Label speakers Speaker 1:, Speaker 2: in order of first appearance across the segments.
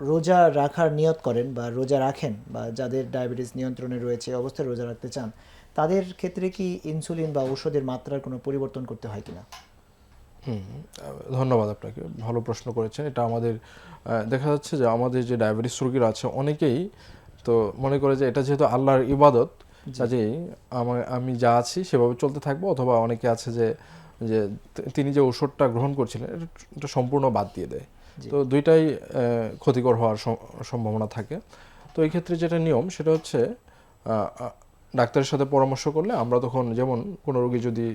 Speaker 1: রোজা রাখার নিয়ত করেন বা রোজা রাখেন বা যাদের ডায়াবেটিস নিয়ন্ত্রণে রয়েছে অবস্থায় রোজা রাখতে চান, তাদের ক্ষেত্রে কি ইনসুলিন বা ওষুধের মাত্রার কোনো পরিবর্তন করতে হয় কিনা?
Speaker 2: হুম, ধন্যবাদ আপনাকে, ভালো প্রশ্ন করেছেন। এটা আমাদের দেখা যাচ্ছে যে আমাদের যে ডায়াবেটিস রোগীরা আছে অনেকেই তো মনে করে যে এটা যেহেতু আল্লাহর ইবাদত,
Speaker 1: জি।
Speaker 2: কাজেই আমি যা আছি সেভাবে চলতে থাকবো, অথবা অনেকে আছে যে যে তিনি যে ওষুধটা গ্রহণ করছিলেন এটা সম্পূর্ণ বাদ দিয়ে দেয়।
Speaker 1: জি।
Speaker 2: তো দুইটাই ক্ষতিকর হওয়ার সম্ভাবনা থাকে। তো এই ক্ষেত্রে যেটা নিয়ম সেটা হচ্ছে ডাক্তারের সাথে পরামর্শ করলে আমরা তখন, যেমন কোনো রোগী যদি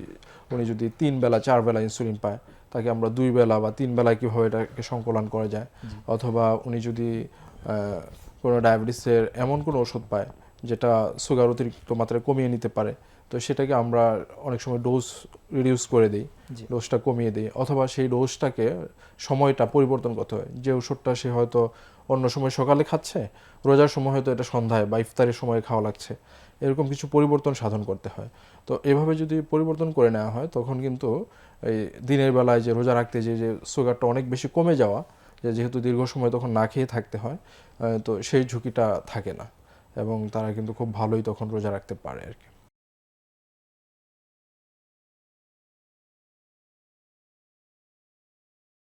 Speaker 2: উনি যদি 3 বেলা 4 বেলা ইনসুলিন পায়, তাকে আমরা 2 বেলা বা 3 বেলায় কীভাবে এটাকে সংকলন করা যায়,
Speaker 1: জি।
Speaker 2: অথবা উনি যদি কোনো ডায়াবেটিসের এমন কোনো ওষুধ পায় যেটা সুগার অতিরিক্ত মাত্রায় কমিয়ে নিতে পারে, তো সেটাকে আমরা অনেক সময় ডোজ রিডিউস করে দিই,
Speaker 1: জি।
Speaker 2: ডোজটা কমিয়ে দিই, অথবা সেই ডোজটাকে সময়টা পরিবর্তন করতে হয়। যে ওষুধটা সে হয়তো অন্য সময় সকালে খাচ্ছে, রোজার সময় হয়তো এটা সন্ধ্যায় বা ইফতারের সময় খাওয়া লাগছে, এরকম কিছু পরিবর্তন সাধন করতে হয়। তো এভাবে যদি পরিবর্তন করে নেওয়া হয় তখন কিন্তু এই দিনের বেলায় যে রোজা রাখতে যে যে সুগারটা অনেক বেশি কমে যাওয়া, যেহেতু দীর্ঘ সময় তখন না খেয়ে থাকতে হয়, তো সেই ঝুঁকিটা থাকে না এবং তারা কিন্তু খুব ভালোই তখন রোজা রাখতে পারে আর কি।